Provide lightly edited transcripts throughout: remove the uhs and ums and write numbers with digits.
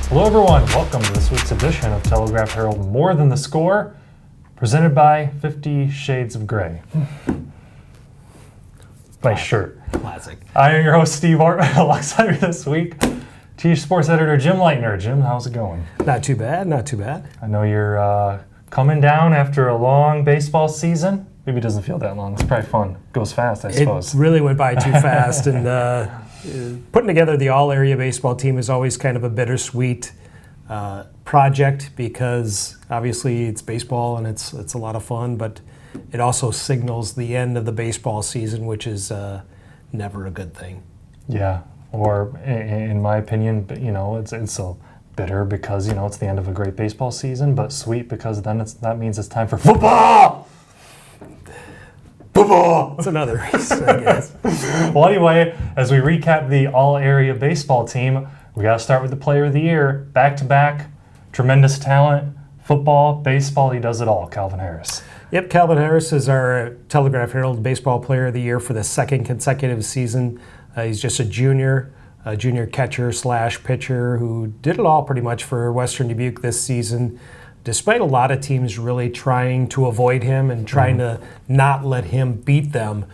Hello everyone, welcome to this week's edition of Telegraph Herald More Than the Score, presented by 50 Shades of Grey. Nice shirt. Classic. I am your host, Steve Hartman. Alongside me this week, TH Sports Editor Jim Leitner. Jim, how's it going? Not too bad, not too bad. I know you're coming down after a long baseball season. Maybe it doesn't feel that long. It's probably fun. Goes fast, I suppose. It really went by too fast, and putting together the all-area baseball team is always kind of a bittersweet project because obviously it's baseball and it's a lot of fun, but it also signals the end of the baseball season, which is never a good thing. Yeah, or in my opinion, you know, it's so bitter because, you know, it's the end of a great baseball season, but sweet because then that means it's time for football! Football! It's another race, I guess. Well, anyway, as we recap the all-area baseball team, we got to start with the player of the year. Back-to-back, tremendous talent, football, baseball, he does it all, Calvin Harris. Yep, Calvin Harris is our Telegraph Herald Baseball Player of the Year for the second consecutive season. He's just a junior catcher / pitcher who did it all pretty much for Western Dubuque this season, despite a lot of teams really trying to avoid him and trying to not let him beat them.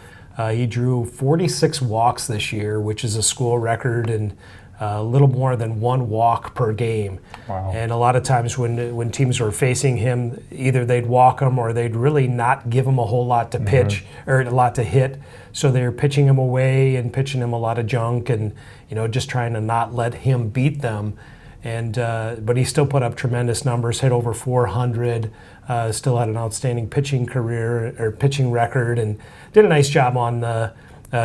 He drew 46 walks this year, which is a school record, and a little more than one walk per game. Wow. And a lot of times when teams were facing him, either they'd walk him or they'd really not give him a whole lot to pitch or a lot to hit. So they're pitching him away and pitching him a lot of junk and, you know, just trying to not let him beat them. And but he still put up tremendous numbers, hit over 400, still had an outstanding pitching career or pitching record, and did a nice job on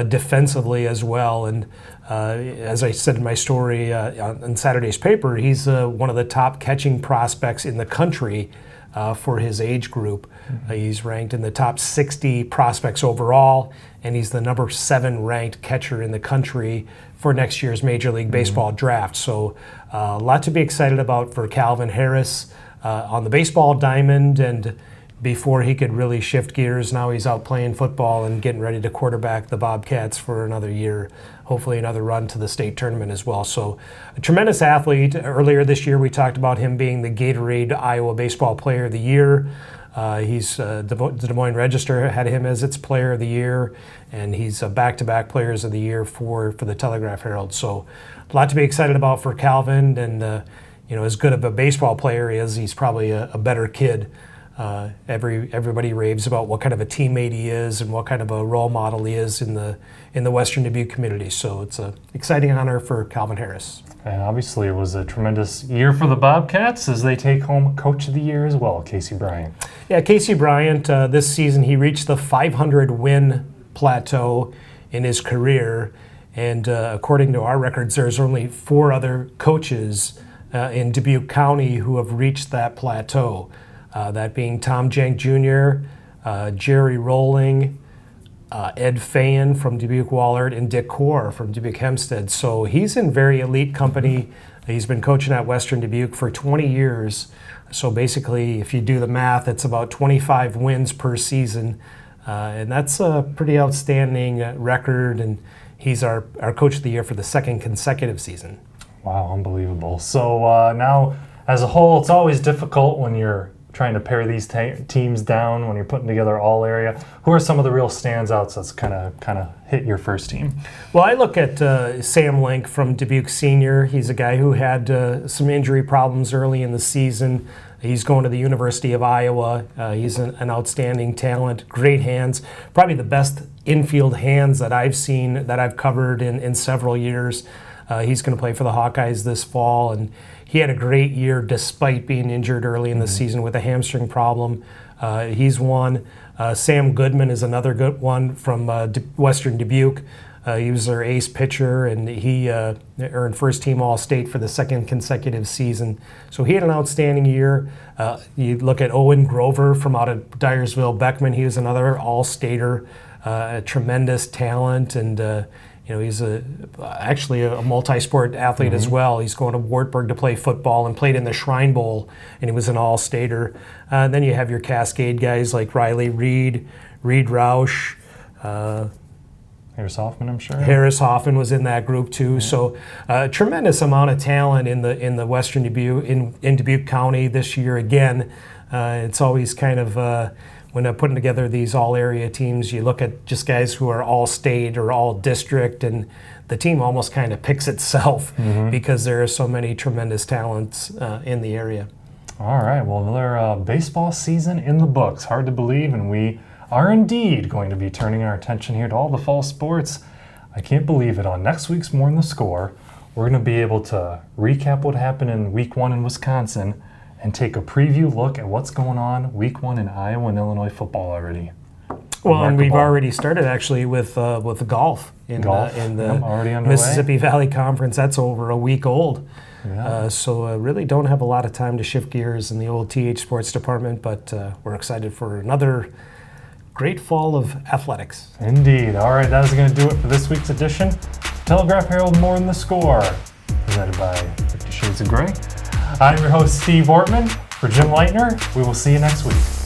defensively as well. And as I said in my story on Saturday's paper, he's one of the top catching prospects in the country for his age group. He's ranked in the top 60 prospects overall, and he's the number 7 ranked catcher in the country for next year's Major League Baseball draft. So a lot to be excited about for Calvin Harris on the baseball diamond, and before he could really shift gears, now he's out playing football and getting ready to quarterback the Bobcats for another year, hopefully another run to the state tournament as well. So a tremendous athlete. Earlier this year we talked about him being the Gatorade Iowa Baseball Player of the Year. He's the Des Moines Register had him as its Player of the Year, and he's a back-to-back Players of the Year for the Telegraph Herald. So a lot to be excited about for Calvin, and you know, as good of a baseball player he is, he's probably a better kid. Everybody raves about what kind of a teammate he is and what kind of a role model he is in the Western Dubuque community. So it's an exciting honor for Calvin Harris. And obviously it was a tremendous year for the Bobcats as they take home Coach of the Year as well, Casey Bryant. Yeah, Casey Bryant, this season he reached the 500-win plateau in his career. And according to our records, there's only 4 other coaches in Dubuque County who have reached that plateau. That being Tom Jenk Jr., Jerry Rolling, Ed Fayen from Dubuque Wahlert, and Dick Core from Dubuque Hempstead. So he's in very elite company. He's been coaching at Western Dubuque for 20 years. So basically, if you do the math, it's about 25 wins per season. And that's a pretty outstanding record. And he's our Coach of the Year for the second consecutive season. Wow, unbelievable. So now, as a whole, it's always difficult when you're trying to pare these teams down when you're putting together all area. Who are some of the real standouts that's kind of hit your first team? Well, I look at Sam Link from Dubuque Senior. He's a guy who had some injury problems early in the season. He's going to the University of Iowa. He's an outstanding talent, great hands, probably the best infield hands that I've seen, that I've covered in several years. He's going to play for the Hawkeyes this fall, and he had a great year despite being injured early in the season with a hamstring problem. He's one. Sam Goodman is another good one from Western Dubuque. He was their ace pitcher, and he earned first-team All-State for the second consecutive season. So he had an outstanding year. You look at Owen Grover from out of Dyersville Beckman. He was another All-Stater, a tremendous talent, and you know, he's actually a multi-sport athlete as well. He's going to Wartburg to play football and played in the Shrine Bowl, and he was an All-Stater. Then you have your Cascade guys like Riley Reed, Reed Roush. Harris Hoffman, I'm sure. Harris Hoffman was in that group too. Yeah. So a tremendous amount of talent in the Western Dubuque, in Dubuque County this year again. It's always kind of, when I'm putting together these all-area teams, you look at just guys who are all-state or all-district, and the team almost kind of picks itself because there are so many tremendous talents in the area. All right, well, another baseball season in the books. Hard to believe, and we are indeed going to be turning our attention here to all the fall sports. I can't believe it. On next week's More Than the Score, we're going to be able to recap what happened in Week 1 in Wisconsin and take a preview look at what's going on Week 1 in Iowa and Illinois football already. Well, and we've already started actually with the golf in the already underway. Mississippi Valley Conference. That's over a week old. Yeah. So really don't have a lot of time to shift gears in the old TH Sports department, but we're excited for another great fall of athletics. Indeed. All right, that is going to do it for this week's edition. Telegraph Herald More Than the Score, presented by 50 Shades of Grey. I'm your host, Steve Ortman. For Jim Leitner, we will see you next week.